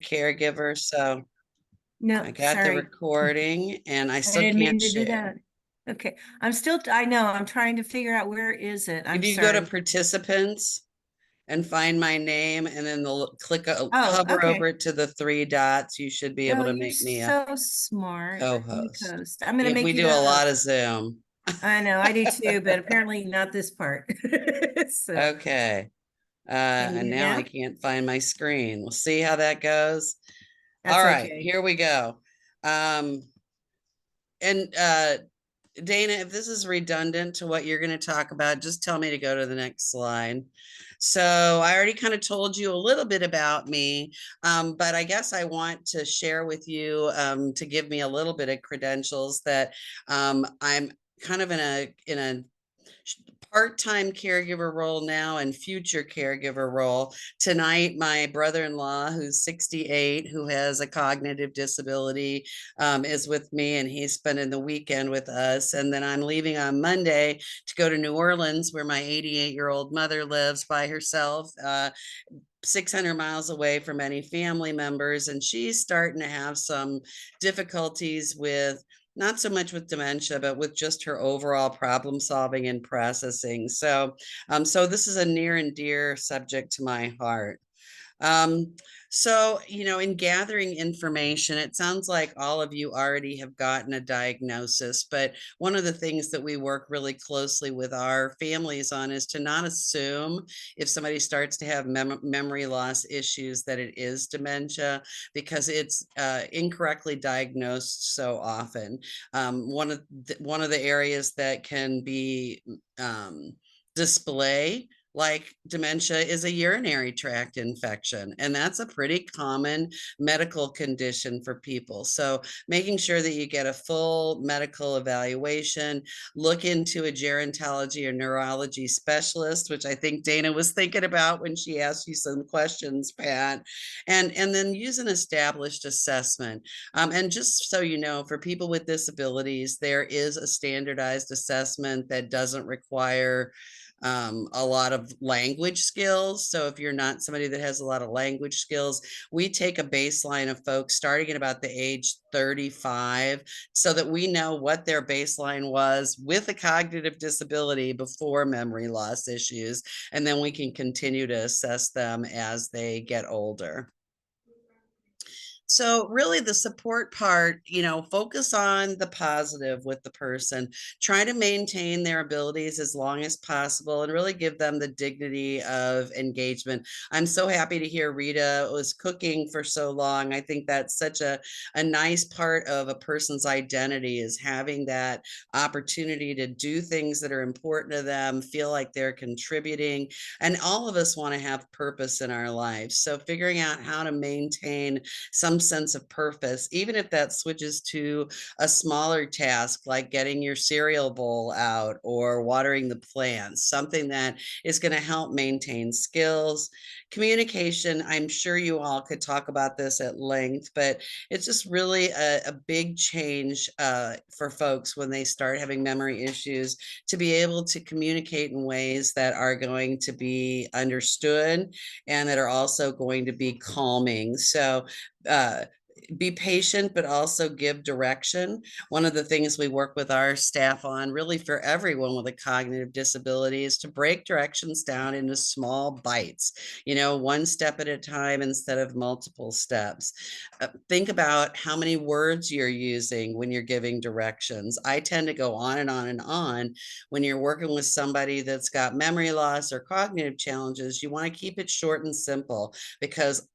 caregiver, so No, I got the sorry. recording and I I still didn't can't mean to do share. that. Okay. I know, I'm trying to figure out where is it. I'm If you go to sorry. participants and find my name and then Oh, hover okay. over it to the three dots, you should be able Oh, to you're make me a so smart. View co-host. host. I'm gonna Yeah, make we you do a the, lot of Zoom. I know, I do too, but apparently not this part. So, Okay. can And you now I now? can't find my screen. We'll see how that goes. All That's right, okay. here we go. Um, and Dana, if this is redundant to what you're going to talk about, just tell me to go to the next slide. So I already kind of told you a little bit about me, but I guess I want to share with you to give me a little bit of credentials that I'm kind of in a part-time caregiver role now and future caregiver role. Tonight, my brother-in-law, who's 68, who has a cognitive disability, is with me, and he's spending the weekend with us. And then I'm leaving on Monday to go to New Orleans, where my 88-year-old mother lives by herself. 600 miles away from any family members, and she's starting to have some difficulties with not so much with dementia, but with just her overall problem solving and processing. So this is a near and dear subject to my heart. Um, so, in gathering information, it sounds like all of you already have gotten a diagnosis, but one of the things that we work really closely with our families on is to not assume if somebody starts to have memory loss issues that it is dementia, because it's incorrectly diagnosed so often. One of the areas that can be display like dementia is a urinary tract infection, and that's a pretty common medical condition for people. So making sure that you get a full medical evaluation, look into a gerontology or neurology specialist, which I think Dana was thinking about when she asked you some questions, Pat, and then use an established assessment. And just so you know, for people with disabilities, there is a standardized assessment that doesn't require a lot of language skills. So if you're not somebody that has a lot of language skills, we take a baseline of folks starting at about the age 35 so that we know what their baseline was with a cognitive disability before memory loss issues. And then we can continue to assess them as they get older. So really the support part, focus on the positive with the person. Try to maintain their abilities as long as possible and really give them the dignity of engagement. I'm so happy to hear Rita was cooking for so long. I think that's such a nice part of a person's identity, is having that opportunity to do things that are important to them, feel like they're contributing. And all of us want to have purpose in our lives. So figuring out how to maintain some sense of purpose, even if that switches to a smaller task like getting your cereal bowl out or watering the plants, something that is going to help maintain skills. Communication, I'm sure you all could talk about this at length, but it's just really a big change for folks when they start having memory issues, to be able to communicate in ways that are going to be understood and that are also going to be calming. So uh, be patient, but also give direction. One of the things we work with our staff on, really for everyone with a cognitive disability, is to break directions down into small bites, one step at a time instead of multiple steps. Think about how many words you're using when you're giving directions. I tend to go on and on and on. When you're working with somebody that's got memory loss or cognitive challenges, you want to keep it short and simple, because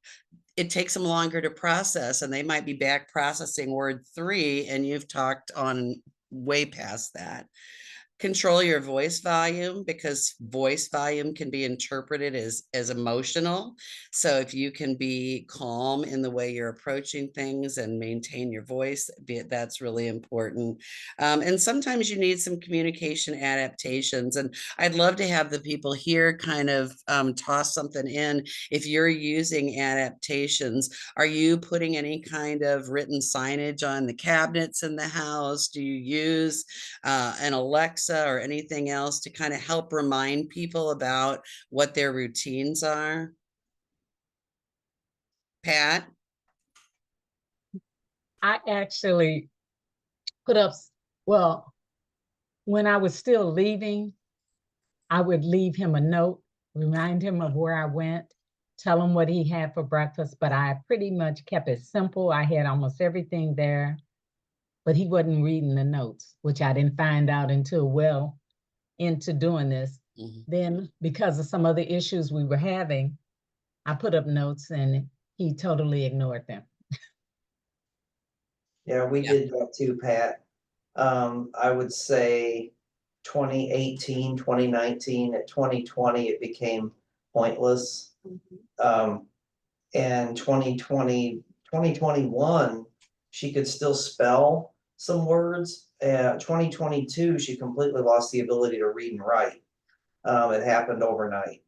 it takes them longer to process, and they might be back processing word 3 and you've talked on way past that. Control your voice volume, because voice volume can be interpreted as emotional. So if you can be calm in the way you're approaching things and maintain your voice, that's really important. And sometimes you need some communication adaptations, and I'd love to have the people here kind of toss something in. If you're using adaptations, are you putting any kind of written signage on the cabinets in the house? Do you use an Alexa or anything else to kind of help remind people about what their routines are? Pat? I actually put up, well, when I was still leaving, I would leave him a note, remind him of where I went, tell him what he had for breakfast, but I pretty much kept it simple. I had almost everything there, but he wasn't reading the notes, which I didn't find out until well into doing this. Mhm. Then, because of some other issues we were having, I put up notes and he totally ignored them. Yeah, we Yeah. did that too, Pat. I would say 2018, 2019. At 2020, it became pointless. And 2020, 2021, she could still spell some words. 2022, she completely lost the ability to read and write. It happened overnight.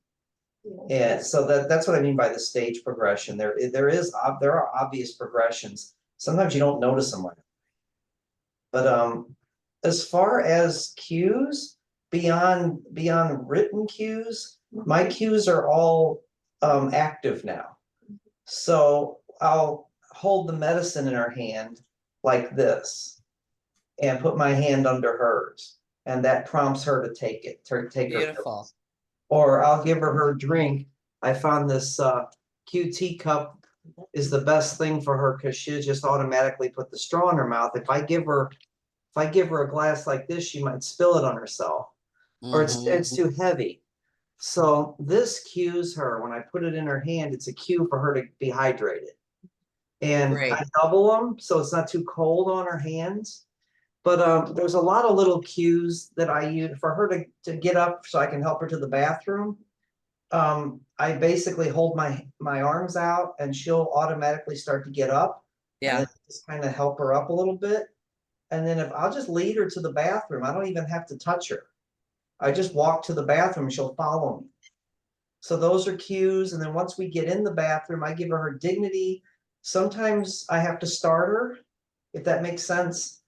And so that's what I mean by the stage progression. There are obvious progressions. Sometimes you don't notice them right. But as far as cues, beyond written cues, my cues are all active now. So I'll hold the medicine in her hand like this and put my hand under hers. And that prompts her to take it, to take her Beautiful. pills. Or I'll give her drink. I found this QT cup is the best thing for her because she'll just automatically put the straw in her mouth. If I give her a glass like this, she might spill it on herself, or it's Mhm. too heavy. So this cues her. When I put it in her hand, it's a cue for her to be hydrated. And I Great. double them so it's not too cold on her hands. But there's a lot of little cues that I use for her to get up so I can help her to the bathroom. I basically hold my arms out and she'll automatically start to get up, and Yeah. then just kind of help her up a little bit. And then if I'll just lead her to the bathroom, I don't even have to touch her. I just walk to the bathroom and she'll follow me. So those are cues. And then once we get in the bathroom, I give her dignity. Sometimes I have to start her, if that makes sense.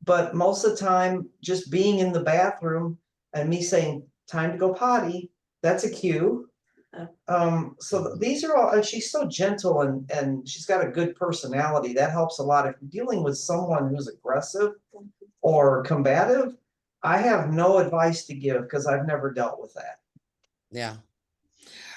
But most of the time, just being in the bathroom and me saying, time to go potty, that's a cue. So these are all, and she's so gentle and she's got a good personality. That helps a lot. If you're dealing with someone who's aggressive or combative, I have no advice to give because I've never dealt with that. Yeah.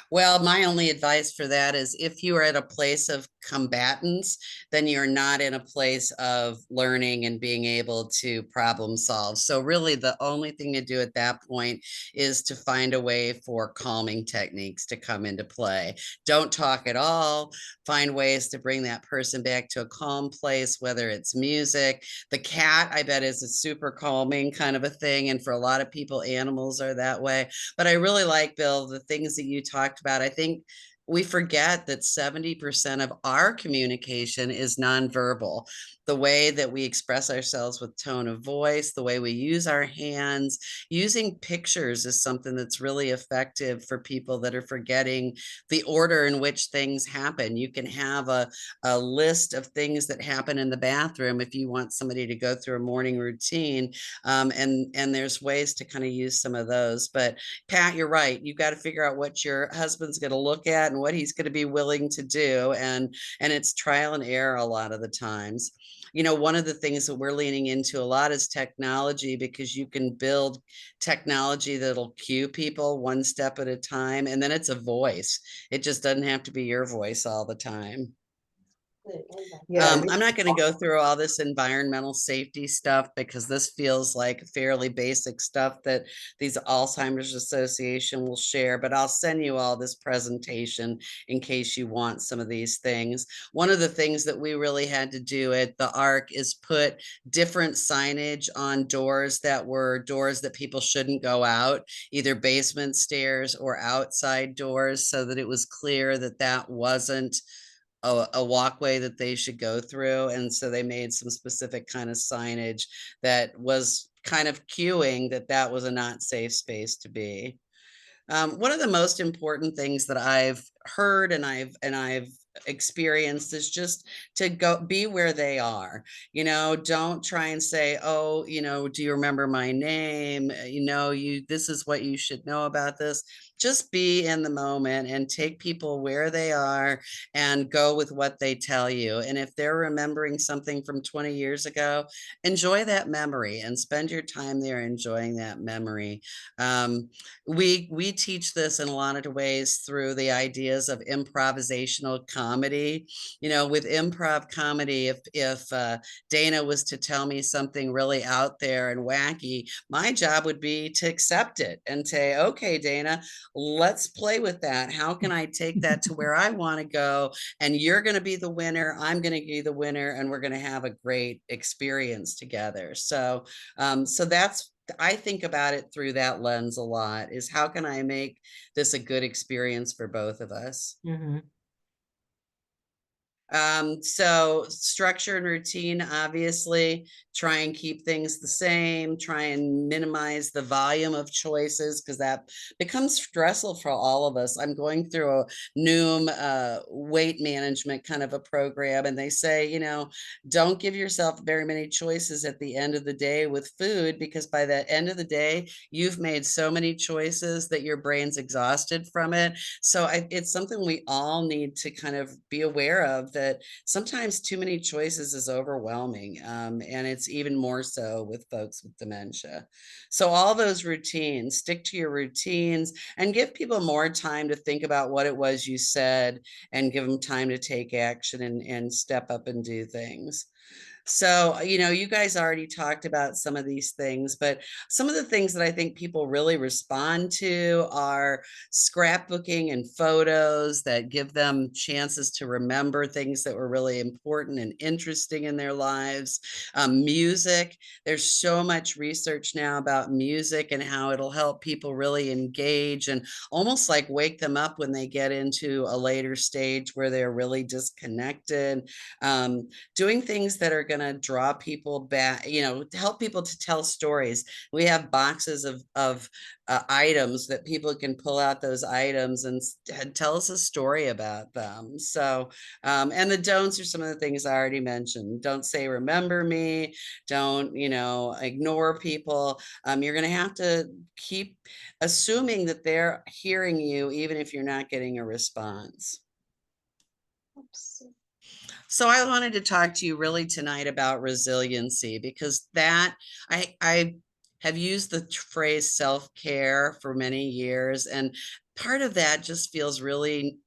Well, my only advice for that is if you are at a place of combatants, then you're not in a place of learning and being able to problem solve. So really the only thing to do at that point is to find a way for calming techniques to come into play. Don't talk at all. Find ways to bring that person back to a calm place, whether it's music. The cat, I bet, is a super calming kind of a thing. And for a lot of people, animals are that way. But I really like, Bill, the things that you talked about. I think we forget that 70% of our communication is nonverbal. The way that we express ourselves with tone of voice, the way we use our hands, using pictures is something that's really effective for people that are forgetting the order in which things happen. You can have a list of things that happen in the bathroom if you want somebody to go through a morning routine. And there's ways to kind of use some of those. But Pat, you're right. You've got to figure out what your husband's going to look at and what he's going to be willing to do. And it's trial and error a lot of the times. You know, one of the things that we're leaning into a lot is technology, because you can build technology that'll cue people one step at a time. And then it's a voice. It just doesn't have to be your voice all the time. Yeah, I'm not going to go through all this environmental safety stuff because this feels like fairly basic stuff that these Alzheimer's Association will share, but I'll send you all this presentation in case you want some of these things. One of the things that we really had to do at the ARC is put different signage on doors that were doors that people shouldn't go out, either basement stairs or outside doors, so that it was clear that that wasn't a walkway that they should go through. And so they made some specific kind of signage that was kind of cueing that that was a not safe space to be. One of the most important things that I've heard and I've experienced is just to go be where they are. You know, don't try and say, oh, you know, do you remember my name? You know, this is what you should know about this. just be in the moment and take people where they are and go with what they tell you. And if they're remembering something from 20 years ago, enjoy that memory and spend your time there enjoying that memory. We teach this in a lot of ways through the ideas of improvisational comedy. You know, with improv comedy, if Dana was to tell me something really out there and wacky, my job would be to accept it and say, okay, Dana, let's play with that. How can I take that to where I want to go? And you're going to be the winner. I'm going to be the winner, and we're going to have a great experience together. So that's, I think about it through that lens a lot, is how can I make this a good experience for both of us? Mhm. So structure and routine, obviously, try and keep things the same, try and minimize the volume of choices, because that becomes stressful for all of us. I'm going through a Noom weight management kind of a program, and they say, you know, don't give yourself very many choices at the end of the day with food, because by the end of the day, you've made so many choices that your brain's exhausted from it. So it's something we all need to kind of be aware of, that sometimes too many choices is overwhelming. And it's even more so with folks with dementia. So all those routines, stick to your routines and give people more time to think about what it was you said, and give them time to take action and step up and do things. So, you know, you guys already talked about some of these things, but some of the things that I think people really respond to are scrapbooking and photos that give them chances to remember things that were really important and interesting in their lives. Music, there's so much research now about music and how it'll help people really engage and almost like wake them up when they get into a later stage where they're really disconnected. Doing things that are going to draw people back, you know, to help people to tell stories. We have boxes of items that people can pull out those items and tell us a story about them. So, and the don'ts are some of the things I already mentioned. Don't say, remember me. Don't, you know, ignore people. You're going to have to keep assuming that they're hearing you, even if you're not getting a response. Oops. So I wanted to talk to you really tonight about resiliency, because that I have used the phrase self-care for many years, and part of that just feels really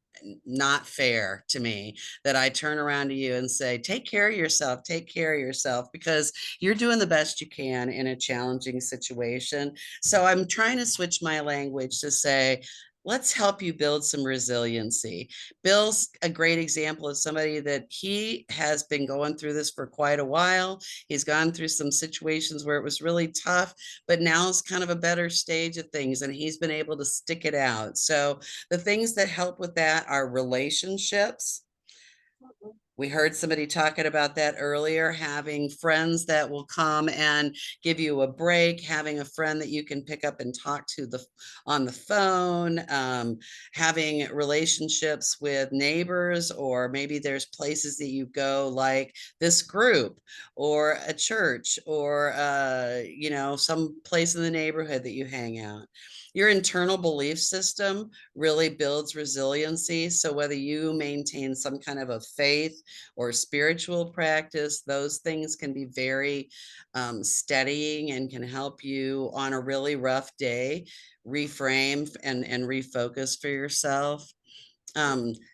not fair to me, that I turn around to you and say, take care of yourself, take care of yourself, because you're doing the best you can in a challenging situation. So I'm trying to switch my language to say, let's help you build some resiliency. Bill's a great example of somebody that he has been going through this for quite a while. He's gone through some situations where it was really tough, but now it's kind of a better stage of things, and he's been able to stick it out. So the things that help with that are relationships. We heard somebody talking about that earlier, having friends that will come and give you a break, having a friend that you can pick up and talk to on the phone, having relationships with neighbors, or maybe there's places that you go, like this group or a church, or you know, some place in the neighborhood that you hang out. Your internal belief system really builds resiliency. So whether you maintain some kind of a faith or spiritual practice, those things can be very steadying and can help you on a really rough day reframe and refocus for yourself.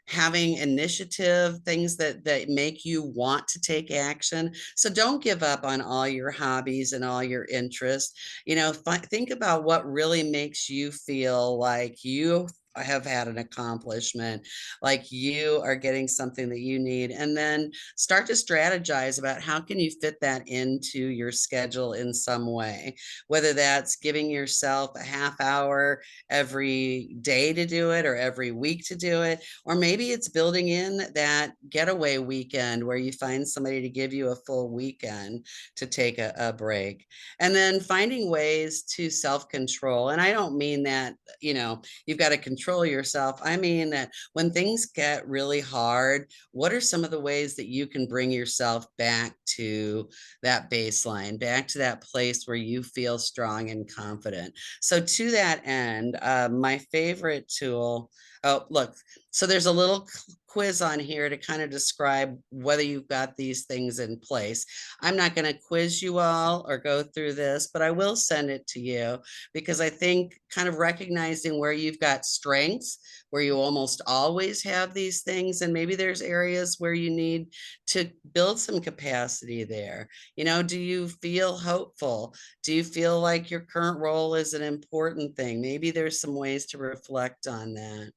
Having initiative, things that make you want to take action. So don't give up on all your hobbies and all your interests. You know, think about what really makes you feel like you have had an accomplishment, like you are getting something that you need, and then start to strategize about how can you fit that into your schedule in some way, whether that's giving yourself a half hour every day to do it, or every week to do it, or maybe it's building in that getaway weekend where you find somebody to give you a full weekend to take a break. And then finding ways to self-control. And I don't mean that, you know, you've got to control control yourself, I mean that when things get really hard, what are some of the ways that you can bring yourself back to that baseline, back to that place where you feel strong and confident? So to that end, my favorite tool, oh, look, so there's a little quiz on here to kind of describe whether you've got these things in place. I'm not going to quiz you all or go through this, but I will send it to you because I think kind of recognizing where you've got strengths, where you almost always have these things, and maybe there's areas where you need to build some capacity there. You know, do you feel hopeful? Do you feel like your current role is an important thing? Maybe there's some ways to reflect on that.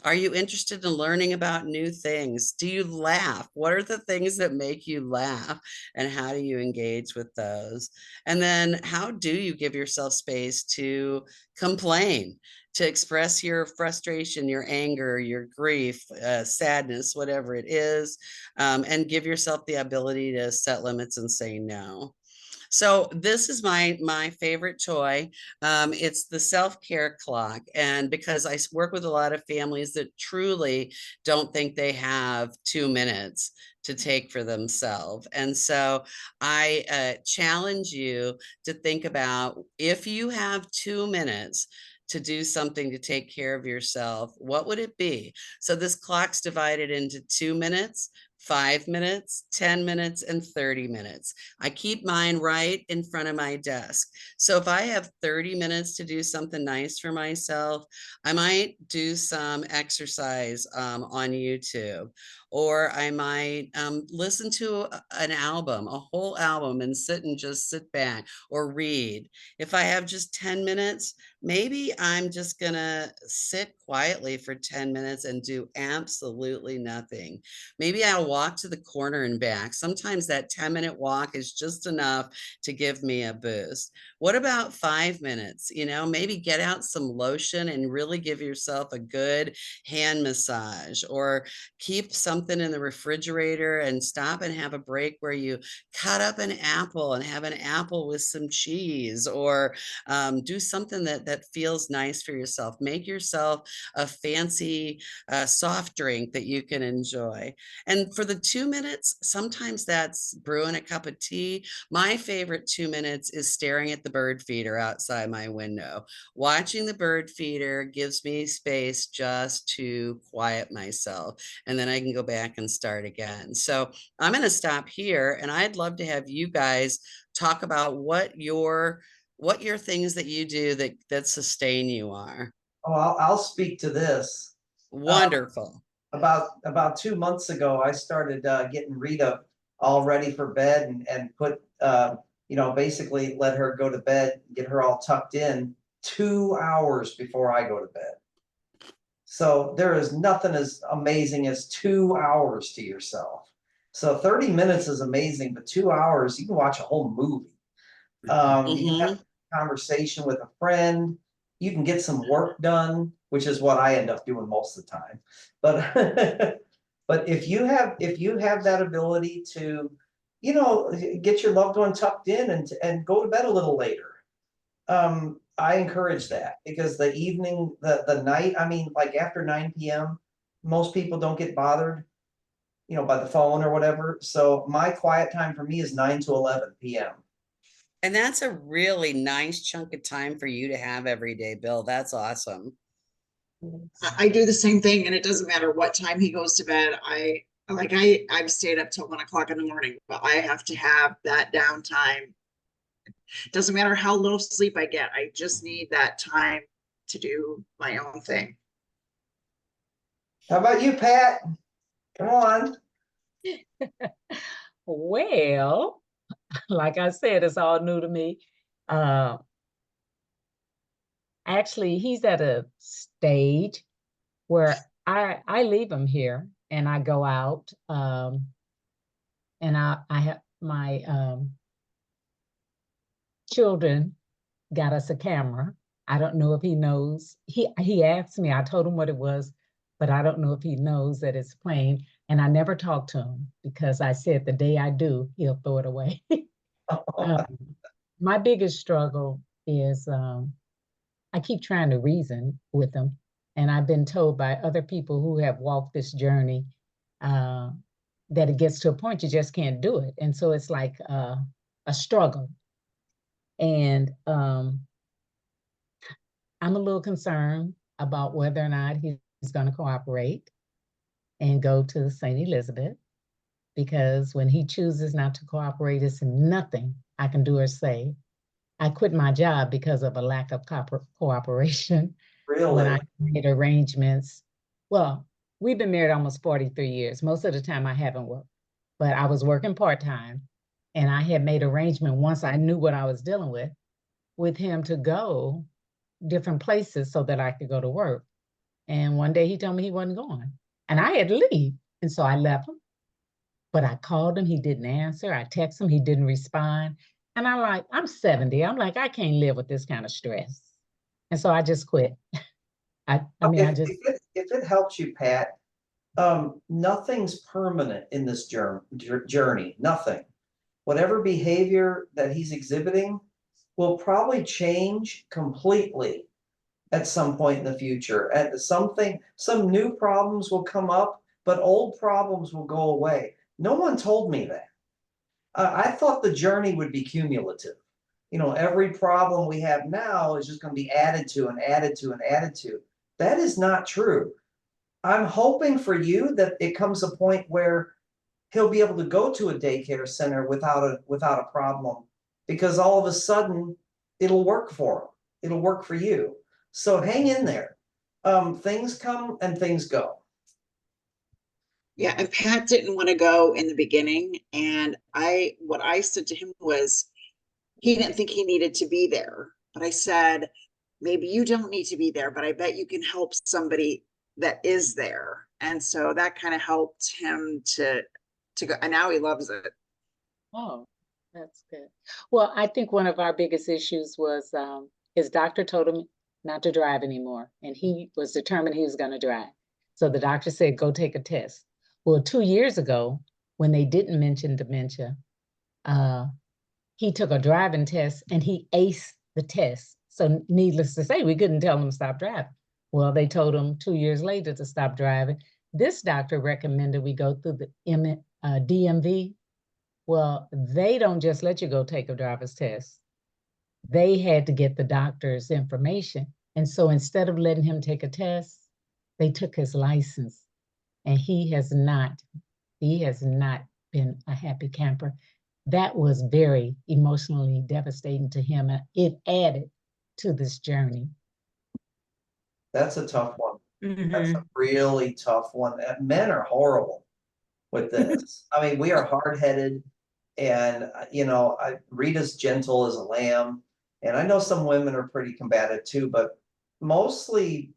Are you interested in learning about new things? Do you laugh? What are the things that make you laugh? And how do you engage with those? And then how do you give yourself space to complain, to express your frustration, your anger, your grief, sadness, whatever it is, and give yourself the ability to set limits and say no. So this is my favorite toy. It's the self-care clock. And because I work with a lot of families that truly don't think they have 2 minutes to take for themselves. And so I challenge you to think about, if you have 2 minutes to do something to take care of yourself, what would it be? So this clock's divided into 2 minutes, 5 minutes, 10 minutes, and 30 minutes. I keep mine right in front of my desk. So if I have 30 minutes to do something nice for myself, I might do some exercise on YouTube, or I might listen to an album, a whole album, and just sit back or read. If I have just 10 minutes, maybe I'm just gonna sit quietly for 10 minutes and do absolutely nothing. Maybe I'll walk to the corner and back. Sometimes that 10-minute walk is just enough to give me a boost. What about 5 minutes? You know, maybe get out some lotion and really give yourself a good hand massage, or keep something in the refrigerator and stop and have a break where you cut up an apple and have an apple with some cheese, or do something that feels nice for yourself. Make yourself a fancy soft drink that you can enjoy. And for the 2 minutes, sometimes that's brewing a cup of tea. My favorite 2 minutes is staring at the bird feeder outside my window. Watching the bird feeder gives me space just to quiet myself, and then I can go back and start again. So I'm going to stop here, and I'd love to have you guys talk about what your things that you do that sustain you are. Oh, I'll speak to this. Wonderful. About 2 months ago, I started getting Rita all ready for bed, and put basically let her go to bed, get her all tucked in 2 hours before I go to bed. So there is nothing as amazing as 2 hours to yourself. So 30 minutes is amazing, but 2 hours, you can watch a whole movie. You can have a conversation with a friend. You can get some work done, which is what I end up doing most of the time. But but if you have that ability to, get your loved one tucked in and go to bed a little later, I encourage that, because the evening, the night, I mean, like after 9 p.m., most people don't get bothered, by the phone or whatever. So my quiet time for me is 9 to 11 p.m. And that's a really nice chunk of time for you to have every day, Bill. That's awesome. I do the same thing, and it doesn't matter what time he goes to bed. I've stayed up till 1 o'clock in the morning, but I have to have that downtime. Doesn't matter how little sleep I get. I just need that time to do my own thing. How about you, Pat? Come on. Well, like I said, it's all new to me. Actually, he's at a stage where I leave him here and I go out, and I have my children got us a camera. I don't know if he knows. He asked me, I told him what it was, but I don't know if he knows that it's playing. And I never talked to him because I said the day I do, he'll throw it away. My biggest struggle is I keep trying to reason with him. And I've been told by other people who have walked this journey that it gets to a point you just can't do it. And so it's like a struggle. And I'm a little concerned about whether or not he's going to cooperate and go to St. Elizabeth, because when he chooses not to cooperate, it's nothing I can do or say. I quit my job because of a lack of cooperation when I Really? made arrangements. Well, we've been married almost 43 years. Most of the time I haven't worked, but I was working part-time, and I had made arrangement once I knew what I was dealing with him to go different places so that I could go to work. And one day he told me he wasn't going, and I had to leave. And so I left him, but I called him, he didn't answer. I texted him, he didn't respond. And I'm 70. I'm like, I can't live with this kind of stress. And so I just quit. I mean, I just, If it helps you, Pat, nothing's permanent in this journey, nothing. Whatever behavior that he's exhibiting will probably change completely at some point in the future. At some new problems will come up, but old problems will go away. No one told me that. I thought the journey would be cumulative. You know, every problem we have now is just going to be added to and added to and added to. That is not true. I'm hoping for you that it comes a point where he'll be able to go to a daycare center without a problem, because all of a sudden it'll work for him. It'll work for you. So hang in there. Things come and things go. Yeah, and Pat didn't want to go in the beginning, and what I said to him was he didn't think he needed to be there. But I said, maybe you don't need to be there, but I bet you can help somebody that is there. And so that kind of helped him to go, and now he loves it. oh, that's good. Well, I think one of our biggest issues was his doctor told him not to drive anymore, and he was determined he was going to drive. So the doctor said, go take a test. Well, 2 years ago, when they didn't mention dementia, he took a driving test and he aced the test. So needless to say, we couldn't tell him to stop driving. Well, they told him 2 years later to stop driving. This doctor recommended we go through the DMV. Well, they don't just let you go take a driver's test. They had to get the doctor's information. And so instead of letting him take a test, they took his license. And he has not been a happy camper. That was very emotionally devastating to him. It added to this journey. That's a tough one. That's Mhm. a really tough one. Men are horrible with this. I mean, we are hard-headed, and Rita's gentle as a lamb, and I know some women are pretty combative too, but mostly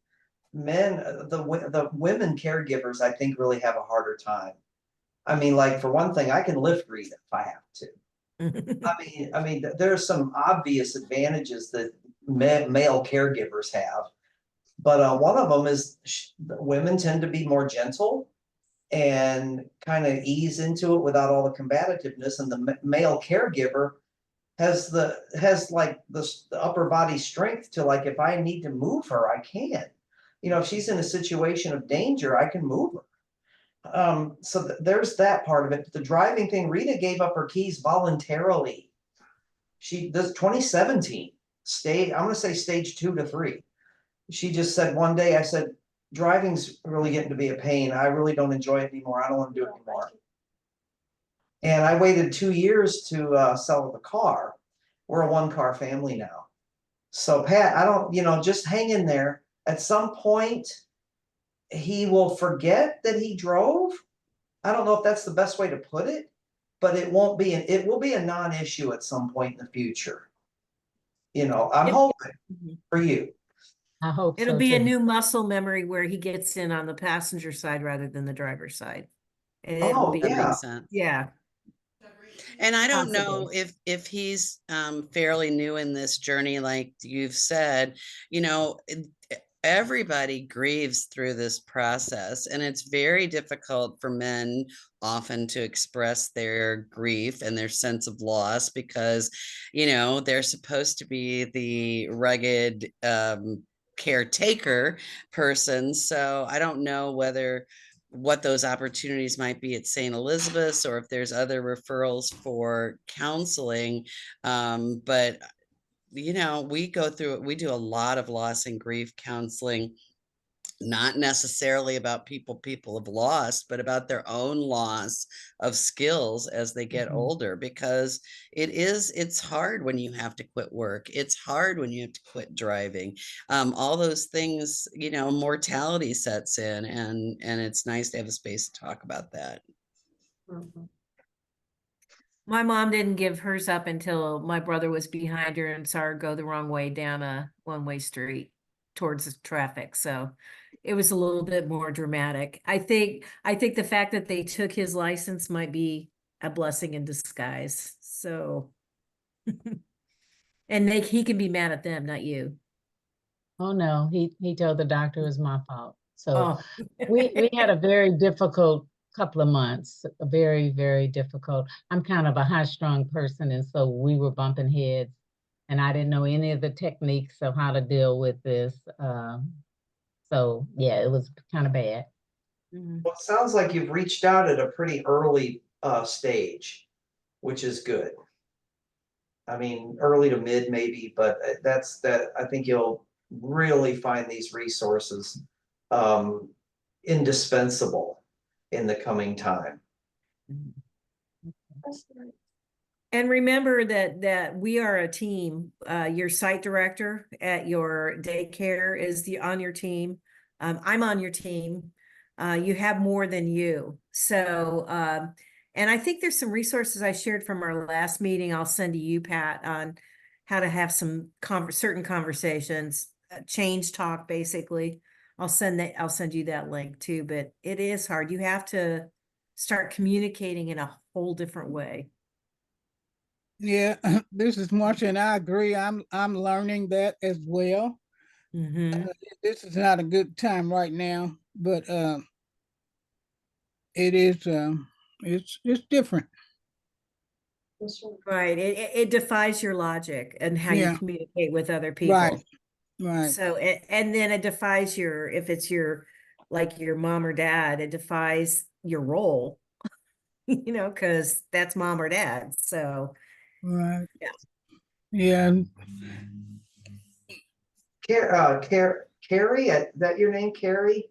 men, the women caregivers, I think, really have a harder time. I mean, like, for one thing, I can lift Rita if I have to. There's some obvious advantages that male caregivers have, but one of them is women tend to be more gentle and kind of ease into it without all the combativeness, and the male caregiver has like the upper body strength to, like, if I need to move her, I can. If she's in a situation of danger, I can move her. So there's that part of it. The driving thing, Rita gave up her keys voluntarily. She does 2017 I'm going to say stage 2 to 3. She just said one day, I said, driving's really getting to be a pain. I really don't enjoy it anymore. I don't want to do it anymore. And I waited 2 years to sell the car. We're a 1-car family now. So Pat, I don't, just hang in there. At some point, he will forget that he drove. I don't know if that's the best way to put it, but it will be a non-issue at some point in the future. I'm hoping for you. I hope It'll so be a too. new muscle memory where he gets in on the passenger side rather than the driver's side. And it'll Oh, be, That yeah. makes sense. yeah. And I don't know Possibly. if he's fairly new in this journey, like you've said, everybody grieves through this process, and it's very difficult for men often to express their grief and their sense of loss because, they're supposed to be the rugged caretaker person. So I don't know what those opportunities might be at St. Elizabeth's or if there's other referrals for counseling. But we do a lot of loss and grief counseling, not necessarily about people have lost, but about their own loss of skills as they get older, because it's hard when you have to quit work. It's hard when you have to quit driving. All those things, mortality sets in, and it's nice to have a space to talk about that. Mhm. My mom didn't give hers up until my brother was behind her and saw her go the wrong way down a one-way street towards the traffic. So it was a little bit more dramatic. I think the fact that they took his license might be a blessing in disguise. So and he can be mad at them, not you. Oh, no, he told the doctor it was my fault. So Oh. we had a very difficult couple of months, a very, very difficult. I'm kind of a high-strung person, and so we were bumping heads, and I didn't know any of the techniques of how to deal with this. So yeah, it was kind of bad. Mhm. Well, it sounds like you've reached out at a pretty early stage, which is good. I mean, early to mid maybe, but I think you'll really find these resources um, indispensable in the coming time. Mhm. That's right. And remember that we are a team. Your site director at your daycare is on your team. I'm on your team. You have more than you. So, and I think there's some resources I shared from our last meeting. I'll send to you, Pat, on how to have some certain conversations, change talk, basically. I'll send you that link too. But it is hard. You have to start communicating in a whole different way. Yeah, this is Marcia, and I agree. I'm learning that as well. Mm-hmm. This is not a good time right now, but it is it's different. That's right. Right. It defies your logic and how you Yeah, communicate with other right, people. right, So and then it defies if it's your like your mom or dad, it defies your role, because that's mom or dad. So right. yeah. Yeah, Carrie, is that your name, Carrie?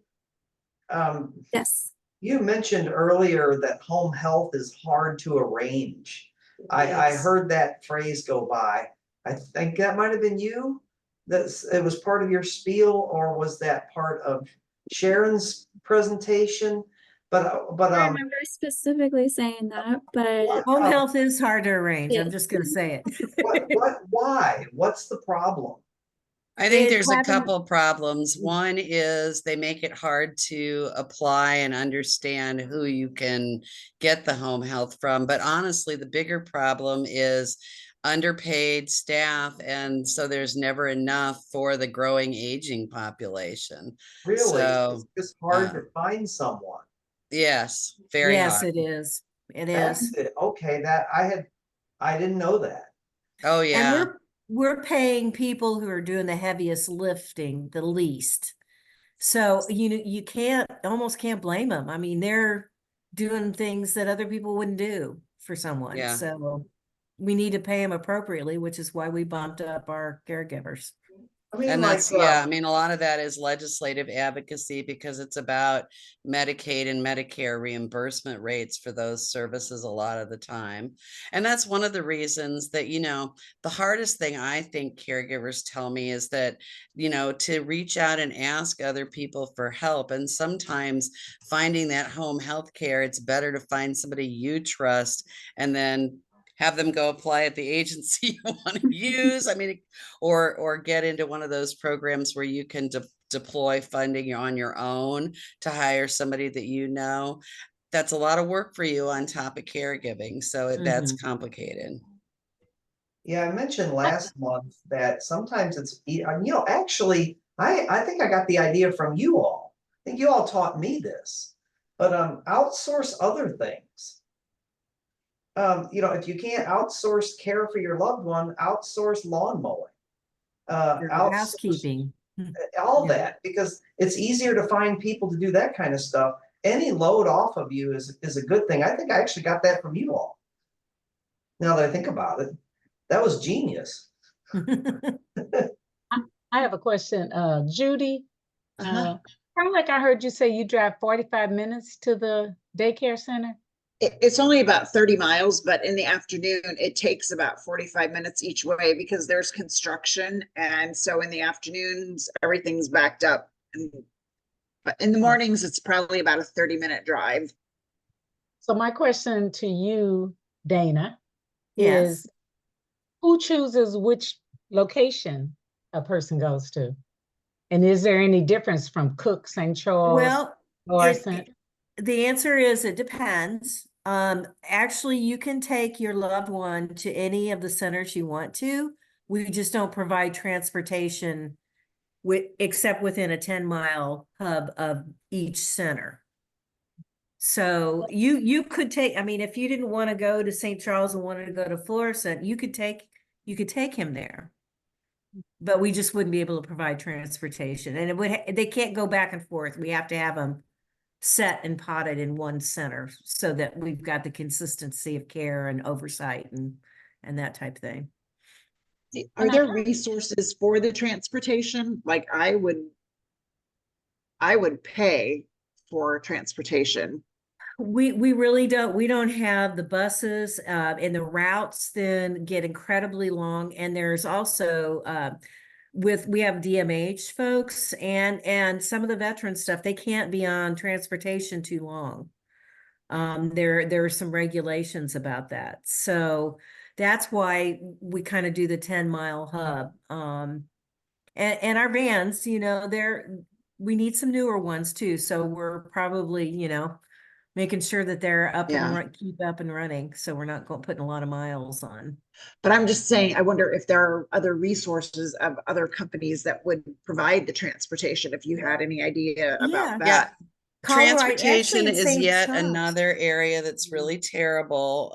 Yes. You mentioned earlier that home health is hard to arrange. I Yes. heard that phrase go by. I think that might have been you. It was part of your spiel, or was that part of Sharon's presentation? But I remember specifically saying that, but what Home health is hard to arrange. it, I'm just gonna say it. why? What's the problem? I think It there's a having couple problems. One is they make it hard to apply and understand who you can get the home health from. But honestly, the bigger problem is underpaid staff. And so there's never enough for the growing aging population. Really, So, it's just hard uh, to find someone. yes, very Yes, hard. it is. It That's is. it. Okay, I didn't know that. Oh, And yeah. we're paying people who are doing the heaviest lifting the least. So you almost can't blame them. I mean, they're doing things that other people wouldn't do for someone. Yeah. So we need to pay them appropriately, which is why we bumped up our caregivers. I mean, And like, I mean, a lot of that is legislative advocacy because it's about Medicaid and Medicare reimbursement rates for those services a lot of the time. And that's one of the reasons that, the hardest thing I think caregivers tell me is that, to reach out and ask other people for help. And sometimes finding that home health care, it's better to find somebody you trust and then have them go apply at the agency you want to use. I mean, or get into one of those programs where you can deploy funding on your own to hire somebody that that's a lot of work for you on top of caregiving, so that's Mhm. complicated. yeah, I mentioned last month that sometimes actually I think I got the idea from you all. I think you all taught me this, but outsource other things. If you can't outsource care for your loved one, outsource lawn mowing. Your Outsource housekeeping. all Yeah. that, because it's easier to find people to do that kind of stuff. Any load off of you is a good thing. I think I actually got that from you all. Now that I think about it, that was genius. I have a question, Judy. Uh-huh. Kind of like I heard you say you drive 45 minutes to the daycare center. It's only about 30 miles, but in the afternoon, it takes about 45 minutes each way because there's construction. And so in the afternoons, everything's backed up. But in the mornings, it's probably about a 30-minute drive. So my question to you, Dana, Yes. is who chooses which location a person goes to? And is there any difference from Cook, St. Charles, Well, Morrison? the answer is it depends. Actually, you can take your loved one to any of the centers you want to. We just don't provide transportation except within a 10-mile hub of each center. So you could take, I mean, if you didn't want to go to St. Charles and wanted to go to Florissant, you could take him there. But we just wouldn't be able to provide transportation, and they can't go back and forth. We have to have them set and potted in one center so that we've got the consistency of care and oversight and that type of thing. Are there resources for the transportation? Like I would pay for transportation. We really don't. We don't have the buses, and the routes then get incredibly long. And there's also we have DMH folks and some of the veteran stuff. They can't be on transportation too long. There are some regulations about that. So that's why we kind of do the 10-mile hub. And our vans, we need some newer ones too. So we're probably, making sure that they're up and keep up and running. So we're not putting a lot of miles on. But I'm just saying, I wonder if there are other resources of other companies that would provide the transportation, if you had any idea about that. Yeah. Colorado, Transportation actually, is St. yet Charles. another area that's really terrible.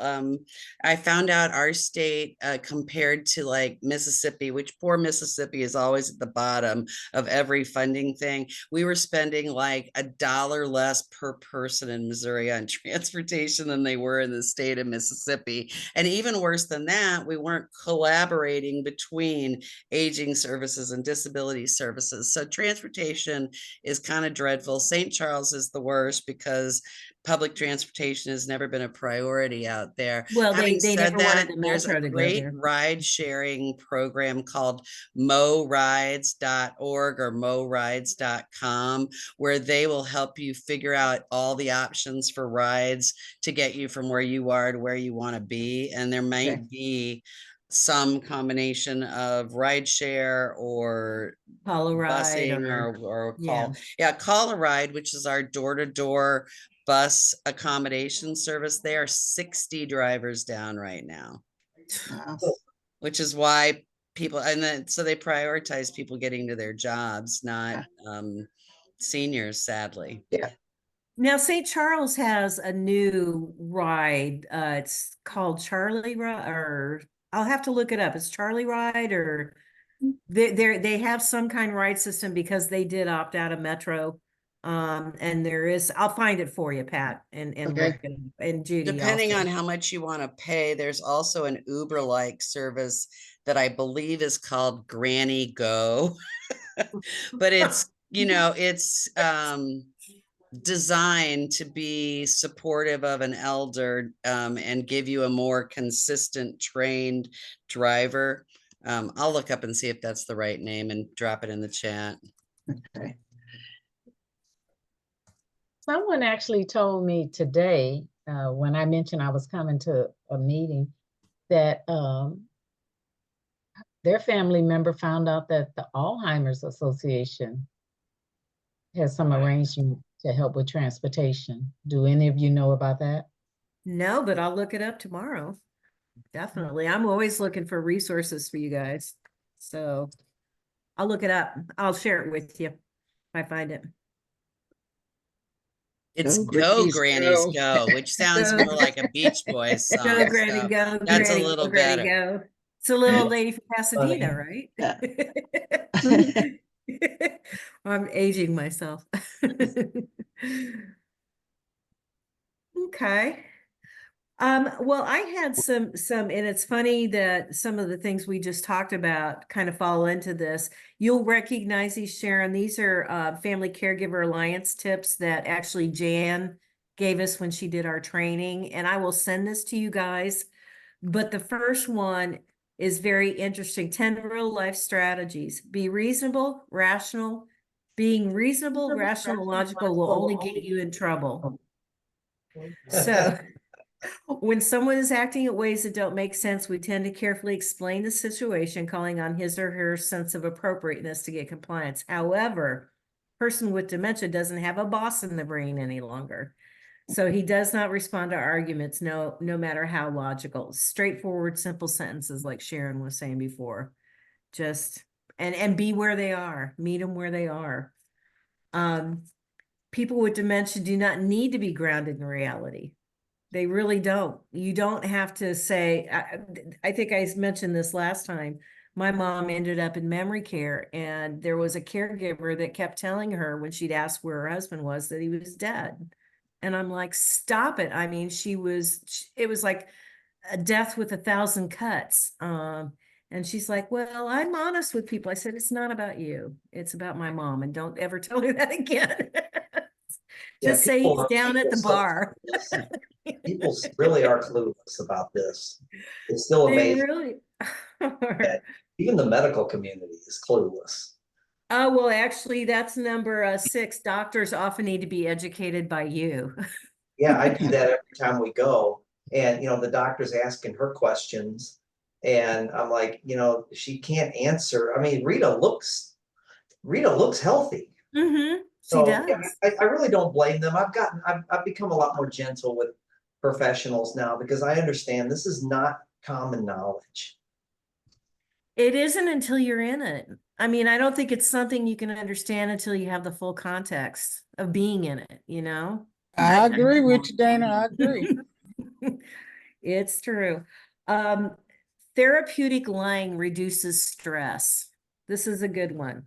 I found out our state compared to like Mississippi, which poor Mississippi is always at the bottom of every funding thing. We were spending like $1 less per person in Missouri on transportation than they were in the state of Mississippi. And even worse than that, we weren't collaborating between aging services and disability services. So transportation is kind of dreadful. St. Charles is the worst because public transportation has never been a priority out there. Well, Having they said never that, wanted the there's a metro to go great there. ride sharing program called morides.org or morides.com, where they will help you figure out all the options for rides to get you from where you are to where you want to be. And there might be some combination of ride share or Call a ride busing or call. Yeah, Call a Ride, which is our door-to-door bus accommodation service. They are 60 drivers down right now, which is why people, and then so they prioritize people getting to their jobs, not seniors, sadly. Yeah. Now, St. Charles has a new ride. It's called Charlie Ride, or I'll have to look it up. It's Charlie Ride, or they have some kind of ride system because they did opt out of Metro. And I'll find it for you, Pat, and Judy. Depending also. on how much you want to pay, there's also an Uber-like service that I believe is called Granny Go. But it's, it's designed to be supportive of an elder and give you a more consistent trained driver. I'll look up and see if that's the right name and drop it in the chat. Okay. Someone actually told me today, when I mentioned I was coming to a meeting, that their family member found out that the Alzheimer's Association has some arrangement to help with transportation. Do any of you know about that? No, but I'll look it up tomorrow. Definitely. I'm always looking for resources for you guys. So I'll look it up. I'll share it with you if I find it. It's Go, Go Grannies, Grannies go. Go, which sounds Go. more like a Beach Boys Go, song. Granny, So go, that's a Granny, little go, Granny, better. go. It's a little lady from Pasadena, Funny. right? Yeah. I'm aging myself. Okay. Well, I had some, and it's funny that some of the things we just talked about kind of fall into this. You'll recognize these, Sharon. These are Family Caregiver Alliance tips that actually Jan gave us when she did our training, and I will send this to you guys. But the first one is very interesting. 10 real life strategies. Be reasonable, rational. Being reasonable, rational, and logical will only get you in trouble. So when someone is acting in ways that don't make sense, we tend to carefully explain the situation, calling on his or her sense of appropriateness to get compliance. However, person with dementia doesn't have a boss in the brain any longer. So he does not respond to arguments, no matter how logical. Straightforward, simple sentences like Sharon was saying before. Just and be where they are, meet them where they are. People with dementia do not need to be grounded in reality. They really don't. You don't have to say, I think I mentioned this last time. My mom ended up in memory care, and there was a caregiver that kept telling her when she'd asked where her husband was that he was dead. And I'm like, stop it. I mean, it was like a death with 1,000 cuts. And she's like, well, I'm honest with people. I said, it's not about you. It's about my mom. And don't ever tell her that again. Yeah, Just say he's down at the bar. People really are clueless about this. It's still They amazing really are. that even the medical community is clueless. Oh, well, actually, that's number 6. Doctors often need to be educated by you. Yeah, I do that every time we go. And, the doctor's asking her questions. And I'm like, she can't answer. I mean, Rita looks healthy. Mm-hmm. She So yeah, does. I really don't blame them. I've become a lot more gentle with professionals now because I understand this is not common knowledge. It isn't until you're in it. I mean, I don't think it's something you can understand until you have the full context of being in it, you know? I agree with you, Dana. I agree. It's true. Therapeutic lying reduces stress. This is a good one.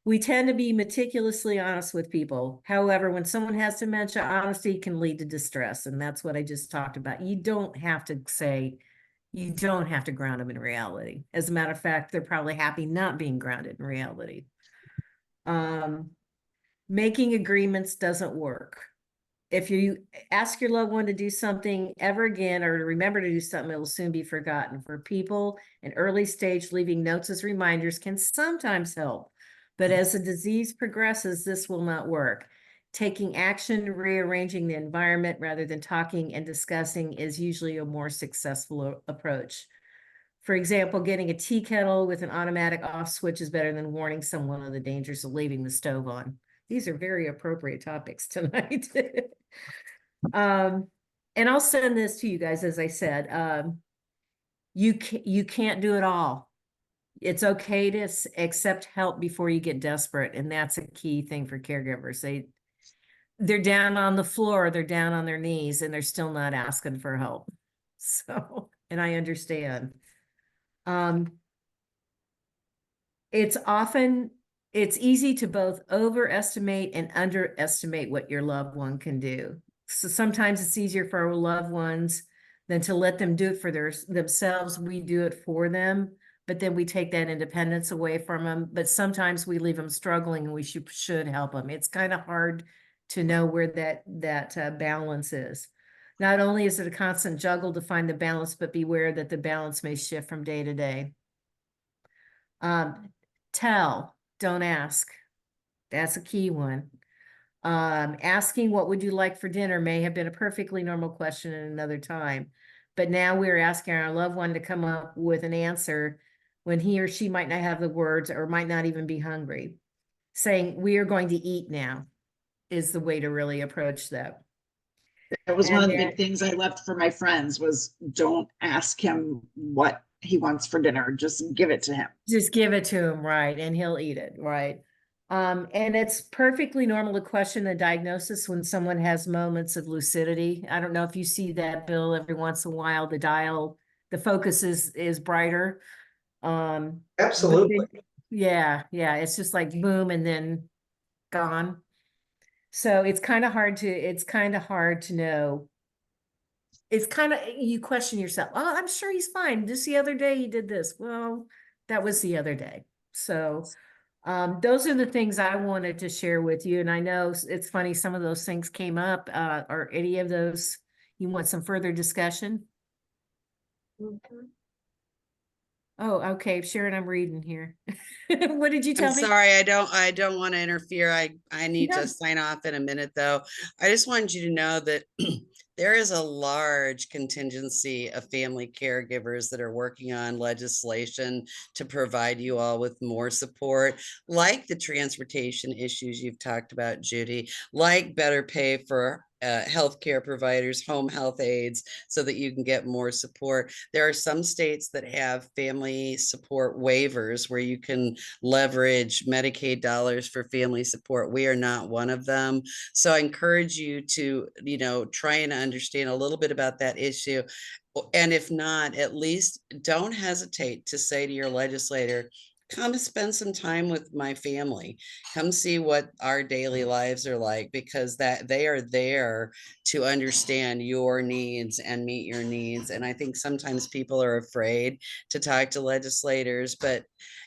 We tend to be meticulously honest with people. However, when someone has dementia, honesty can lead to distress. And that's what I just talked about. You don't have to ground them in reality. As a matter of fact, they're probably happy not being grounded in reality. Making agreements doesn't work. If you ask your loved one to do something ever again or to remember to do something, it will soon be forgotten. For people in early stage, leaving notes as reminders can sometimes help. But as the disease progresses, this will not work. Taking action, rearranging the environment rather than talking and discussing is usually a more successful approach. For example, getting a tea kettle with an automatic off switch is better than warning someone of the dangers of leaving the stove on. These are very appropriate topics tonight. And I'll send this to you guys, as I said. You can't do it all. It's okay to accept help before you get desperate, and that's a key thing for caregivers. They're down on the floor, they're down on their knees, and they're still not asking for help. So, and I understand. It's easy to both overestimate and underestimate what your loved one can do. So sometimes it's easier for our loved ones than to let them do it for themselves. We do it for them, but then we take that independence away from them. But sometimes we leave them struggling and we should help them. It's kind of hard to know where that balance is. Not only is it a constant juggle to find the balance, but beware that the balance may shift from day to day. Tell, don't ask. That's a key one. Asking what would you like for dinner may have been a perfectly normal question at another time, but now we're asking our loved one to come up with an answer when he or she might not have the words or might not even be hungry. Saying we are going to eat now is the way to really approach that. That was one of the big things I left for my friends was don't ask him what he wants for dinner. Just give it to him. Just give it to him, right, and he'll eat it, right? And it's perfectly normal to question the diagnosis when someone has moments of lucidity. I don't know if you see that, Bill, every once in a while, the focus is brighter. But Absolutely. yeah, it's just like boom and then gone. So it's kind of hard to know. It's kind of, you question yourself. Oh, I'm sure he's fine. Just the other day he did this. Well, that was the other day. So those are the things I wanted to share with you. And I know it's funny, some of those things came up. Or any of those, you want some further discussion? Oh, okay, Sharon, I'm reading here. What did you I'm tell me? sorry, I don't want to interfere. I need No. to sign off in a minute though. I just wanted you to know that there is a large contingency of family caregivers that are working on legislation to provide you all with more support, like the transportation issues you've talked about, Judy, like better pay for healthcare providers, home health aides, so that you can get more support. There are some states that have family support waivers where you can leverage Medicaid dollars for family support. We are not one of them. So I encourage you to, try and understand a little bit about that issue. And if not, at least don't hesitate to say to your legislator, come spend some time with my family, come see what our daily lives are like, because that they are there to understand your needs and meet your needs. And I think sometimes people are afraid to talk to legislators, but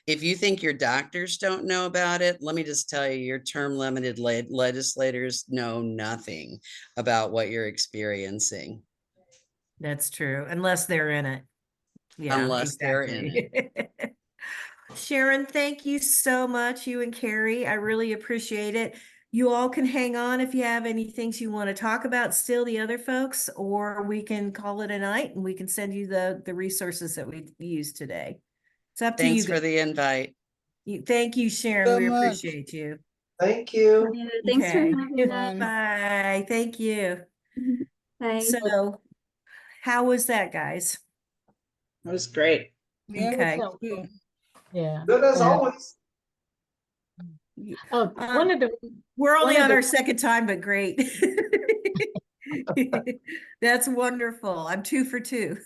if you think your doctors don't know about it, let me just tell you, your term limited legislators know nothing about what you're experiencing That's true, unless they're in it. Yeah, unless they're in it. exactly. Sharon, thank you so much, you and Carrie. I really appreciate it. You all can hang on if you have any things you want to talk about still, the other folks, or we can call it a night and we can send you the resources that we used today. It's up to you Thanks for the invite. Thank you, Sharon. So We much. appreciate you. Thank you. Yeah, thanks for Okay. having us. Bye. Thank you. Bye. So, how was that, guys? It was great. Yeah, it was Okay. helpful. Yeah. Good as Yeah. always. Oh, one of the We're only one of on the- our second time, but great. That's wonderful. I'm 2 for 2.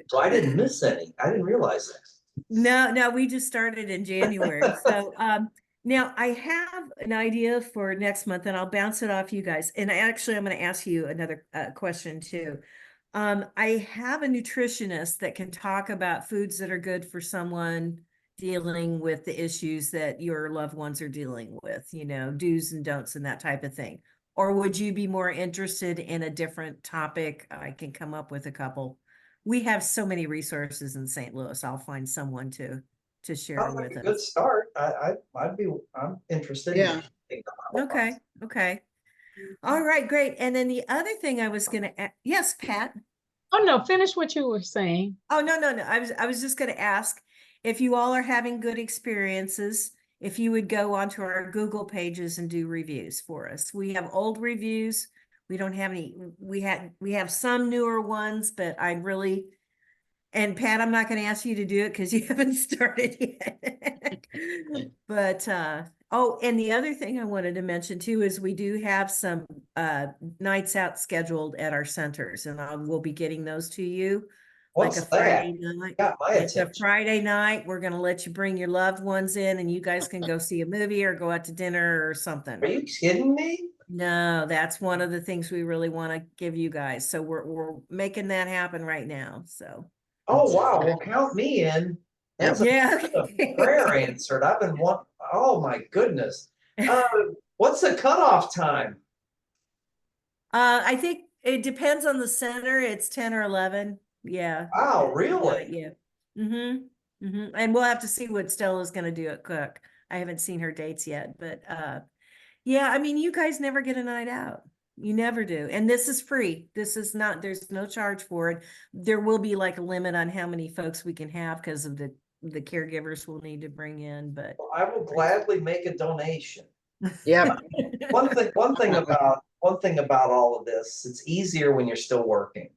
So I didn't miss any. I didn't realize that. No, we just started in January. So now I have an idea for next month and I'll bounce it off you guys. And actually, I'm going to ask you another question too. I have a nutritionist that can talk about foods that are good for someone dealing with the issues that your loved ones are dealing with, do's and don'ts and that type of thing. Or would you be more interested in a different topic? I can come up with a couple. We have so many resources in St. Louis. I'll find someone to share Sounds like with a good us. start. I'm interested. Yeah. Okay. All right, great. And then the other thing I was gonna yes, Pat. Oh no, finish what you were saying. Oh, no. I was just gonna ask if you all are having good experiences, if you would go onto our Google pages and do reviews for us. We have old reviews. We don't have any, we have some newer ones, but I really, and Pat, I'm not gonna ask you to do it because you haven't started yet. But oh, and the other thing I wanted to mention too is we do have some nights out scheduled at our centers, and we'll be getting those to you. What's Like a that? Friday night. Got my It's a attention. Friday night. We're gonna let you bring your loved ones in and you guys can go see a movie or go out to dinner or something. Are you kidding me? No, that's one of the things we really want to give you guys. So we're making that happen right now. So Oh, wow. Well, count me in. That's yeah. a prayer answered. I've been one. Oh my goodness. What's the cutoff time? I think it depends on the center. It's 10 or 11. Yeah. Wow, really? Yeah. And we'll have to see what Stella's going to do at Cook. I haven't seen her dates yet, but yeah, I mean, you guys never get a night out. You never do. And this is free. This is not, there's no charge for it. There will be like a limit on how many folks we can have because of the caregivers we'll need to bring in, but Well, I will gladly make a donation. Yep. One thing about all of this, it's easier when you're still working.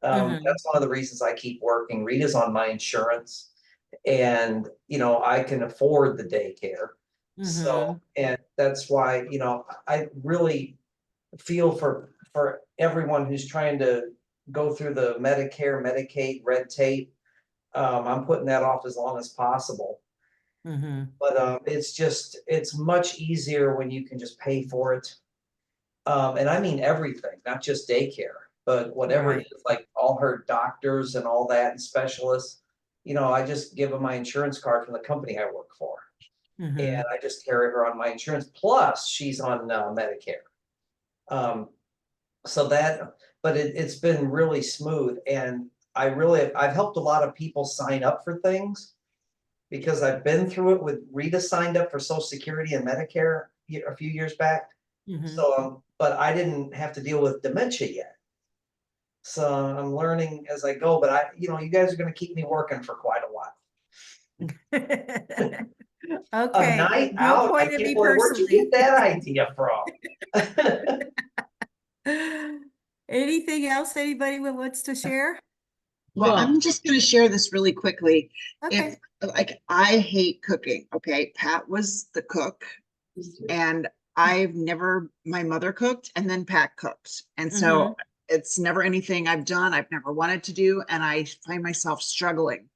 That's one of the reasons I keep working. Rita's on my insurance, and I can afford the daycare. So, and that's why, I really feel for everyone who's trying to go through the Medicare, Medicaid red tape. I'm putting that off as long as possible. But it's much easier when you can just pay for it. And I mean everything, not just daycare, but whatever it is, like all her doctors and all that and specialists. I just give them my insurance card from the company I work for. And I just carry her on my insurance. Plus, she's on Medicare. But it's been really smooth. And I've helped a lot of people sign up for things because I've been through it with Rita signed up for Social Security and Medicare a few years back. So, but I didn't have to deal with dementia yet. So I'm learning as I go, but you guys are going to keep me working for quite a while. Okay. A night No out. point of me Where'd you personally. get that idea from? Anything else anybody wants to share? Well, Well, I'm just gonna share this really quickly. Okay. I hate cooking, okay? Pat was the cook, and my mother cooked and then Pat cooked. And so it's never anything I've done, I've never wanted to do, and I find myself struggling.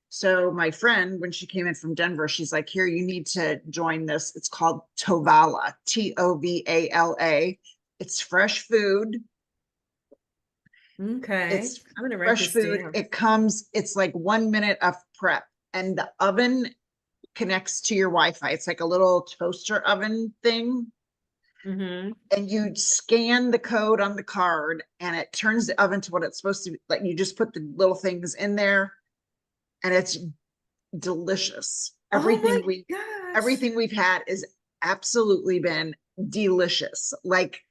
So my friend, when she came in from Denver, she's like, here, you need to join this. It's called Tovala, Tovala. It's fresh food. Okay. It's I'm gonna write fresh this food. down. It's like 1 minute of prep, and the oven connects to your Wi-Fi. It's like a little toaster oven thing. And you scan the code on the card and it turns the oven to what it's supposed to be. Like, you just put the little things in there and it's delicious. Everything we've had is absolutely been delicious. Like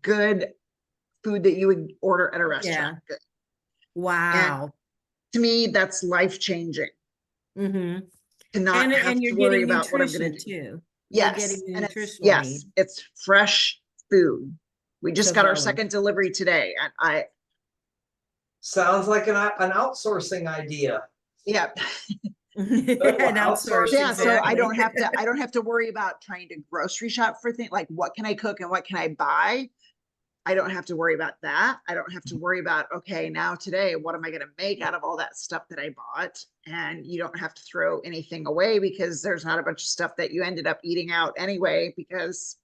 good food that you would order at a restaurant. Yeah. Wow. And to me, that's life-changing. To not have And to you're worry getting about what I'm going nutrition to do. too. Yes. You're getting the And nutritional need. it's fresh food. We just got our Tovala. second delivery today. And Sounds like an outsourcing idea. yeah. And outsource, Yeah, so I exactly. don't have to worry about trying to grocery shop for things like what can I cook and what can I buy. I don't have to worry about that. I don't have to worry about, okay, now today, what am I going to make out of all that stuff that I bought? And you don't have to throw anything away because there's not a bunch of stuff that you ended up eating out anyway, because.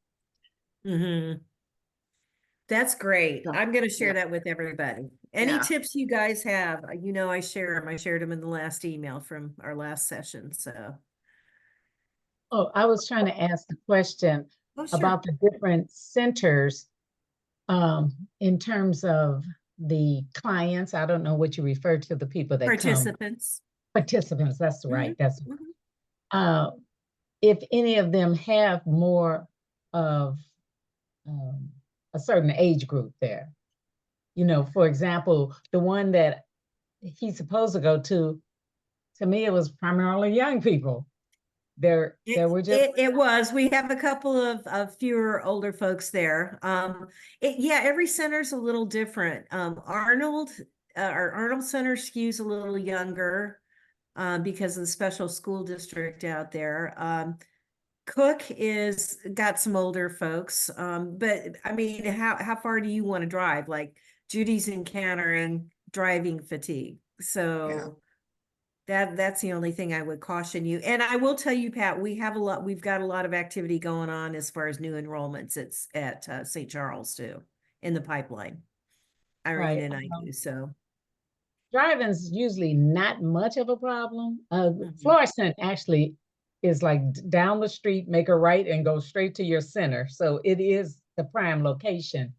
That's great. I'm going to share Yeah. that with everybody. Any Yeah. tips you guys have, I share them. I shared them in the last email from our last session. So. oh, I was trying to ask the question Oh, sure. about the different centers in terms of the clients. I don't know what you refer to the people that Participants. come. Participants, that's right. That's if any of them have more of a certain age group there. For example, the one that he's supposed to go to me, it was primarily young people. There were just It was. We have a couple of fewer older folks there. Every center's a little different. Our Arnold Center skews a little younger because of the special school district out there. Cook is got some older folks, but I mean, how far do you want to drive? Like Judy's encountering driving fatigue, so that's the only thing I would caution you. And I will tell you, Pat, we've got a lot of activity going on as far as new enrollments. It's at St. Charles too, in the pipeline. Irene and I do so. Driving's usually not much of a problem. Florissant actually is like down the street, make a right and go straight to your center. So it is the prime location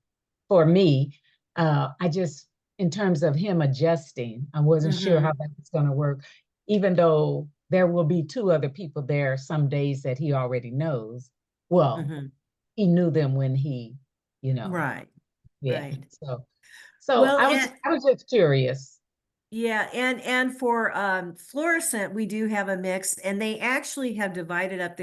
for me. I just, in terms of him adjusting, I wasn't sure how that was going to work, even though there will be 2 other people there some days that he already knows. Well, he knew them when he, Right. Yeah. Right. So I was just curious. Yeah, and for Florissant, we do have a mix, and they actually have divided up.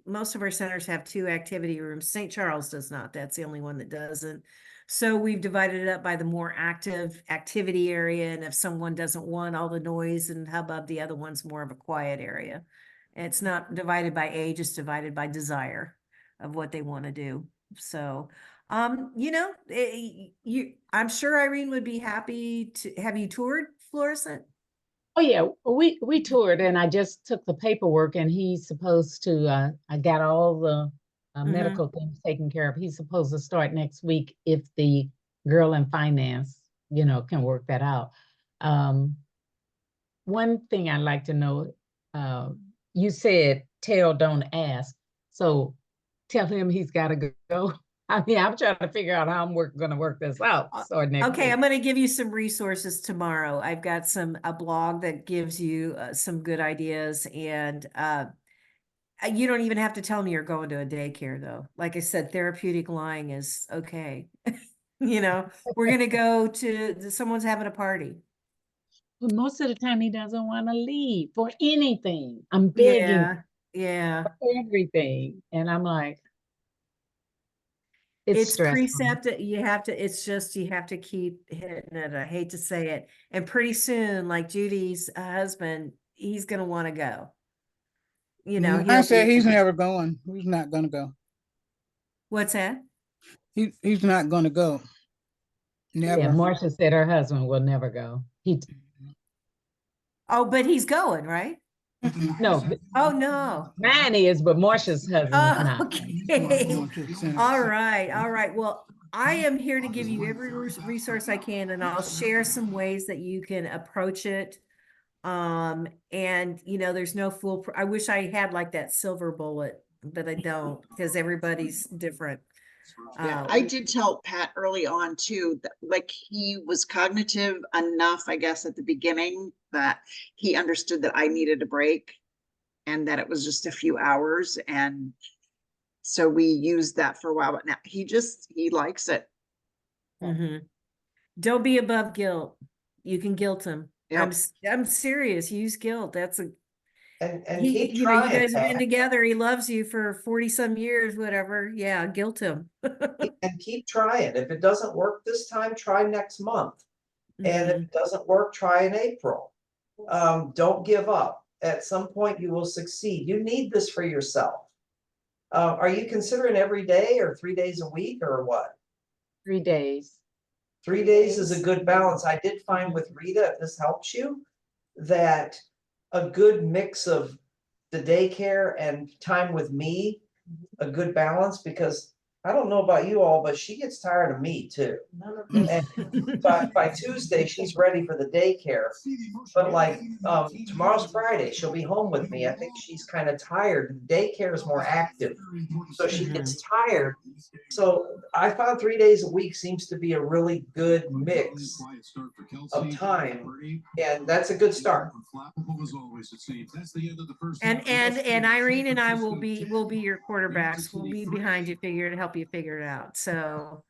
Most of our centers have 2 activity rooms. St. Charles does not. That's the only one that doesn't. So we've divided it up by the more active activity area. And if someone doesn't want all the noise and hubbub, the other one's more of a quiet area. It's not divided by age, it's divided by desire of what they want to do. So, you know, I'm sure Irene would be happy to have you toured Florissant. Oh yeah, we toured, and I just took the paperwork, and he's supposed to. I got all the medical things taken care of. He's supposed to start next week if the girl in finance, can work that out. One thing I'd like to know, you said tell, don't ask. So tell him he's got to go. I mean, I'm trying to figure out how I'm going to work this out. So next Okay, week. I'm going to give you some resources tomorrow. I've got a blog that gives you some good ideas, and you don't even have to tell me you're going to a daycare though. Like I said, therapeutic lying is okay. We're going to go to someone's having a party. But most of the time he doesn't want to leave for anything. I'm begging Yeah. for everything. And I'm like, It's stressful. precepted. You have to keep hitting it. I hate to say it. And pretty soon, like Judy's husband, he's going to want to go. I said he's never going. He's not going to go. What's that? He's not going to go. Never. Yeah, Marcia said her husband will never go. Oh, but he's going, right? No. Oh no. Mine is, but Marcia's husband is not. Okay. All right. Well, I am here to give you every resource I can, and I'll share some ways that you can approach it. And there's no fool. I wish I had like that silver bullet, but I don't, because everybody's different. Yeah, I did tell Pat early on too, that like he was cognitive enough, I guess, at the beginning that he understood that I needed a break and that it was just a few hours. And so we used that for a while, but now he likes it. Don't be above guilt. You can guilt him. Yep. I'm serious. Use guilt. That's And he, keep trying. you guys have been Pat. together. He loves you for 40 some years, whatever. Yeah, guilt him. And keep trying. If it doesn't work this time, try next month. And if it doesn't work, try in April. Don't give up. At some point you will succeed. You need this for yourself. Are you considering every day or 3 days a week or what? 3 days. 3 days is a good balance. I did find with Rita, if this helps you, that a good mix of the daycare and time with me, a good balance, because I don't know about you all, but she gets tired of me too. And by Tuesday, she's ready for the daycare. But like tomorrow's Friday, she'll be home with me. I think she's kind of tired. Daycare is more active, so she gets tired. So I found 3 days a week seems to be a really good mix of time, and that's a good start. And Irene and I will be your quarterbacks. We'll be behind you, to help you figure it out. So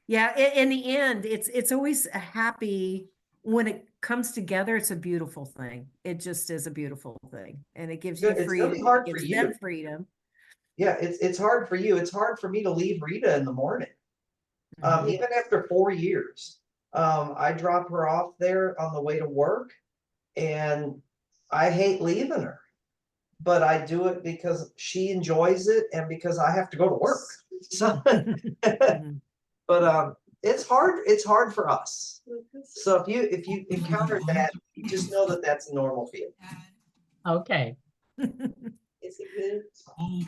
yeah, in the end, it's always a happy when it comes together. It's a beautiful thing. It just is a beautiful thing, and it gives you It's freedom. really hard It for gives you. them freedom. Yeah, it's hard for you. It's hard for me to leave Rita in the morning. Even after 4 years. I drop her off there on the way to work, and I hate leaving her. But I do it because she enjoys it and because I have to go to work. So but it's hard for us. So if you encounter that, just know that that's a normal feeling. Okay.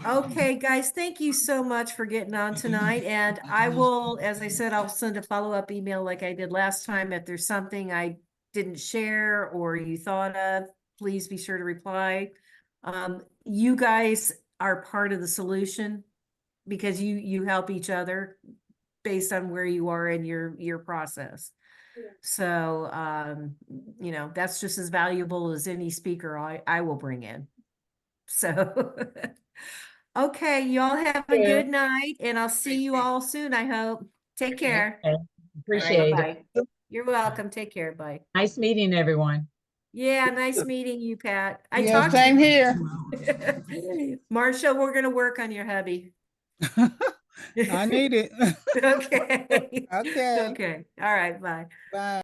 Okay, guys, thank you so much for getting on tonight. And I will, as I said, I'll send a follow-up email like I did last time. If there's something I didn't share or you thought of, please be sure to reply. You guys are part of the solution because you help each other based on where you are in your process. So, that's just as valuable as any speaker I will bring in. So, okay, y'all have a good night, and I'll see you all soon, I hope. Take care. Okay. Appreciate Bye. it. You're welcome. Take care. Bye. Nice meeting everyone. Yeah, nice meeting you, Pat. Yeah, same here. Marcia, we're gonna work on your hubby. I need it. Okay. Okay, Okay. All right. Bye. bye.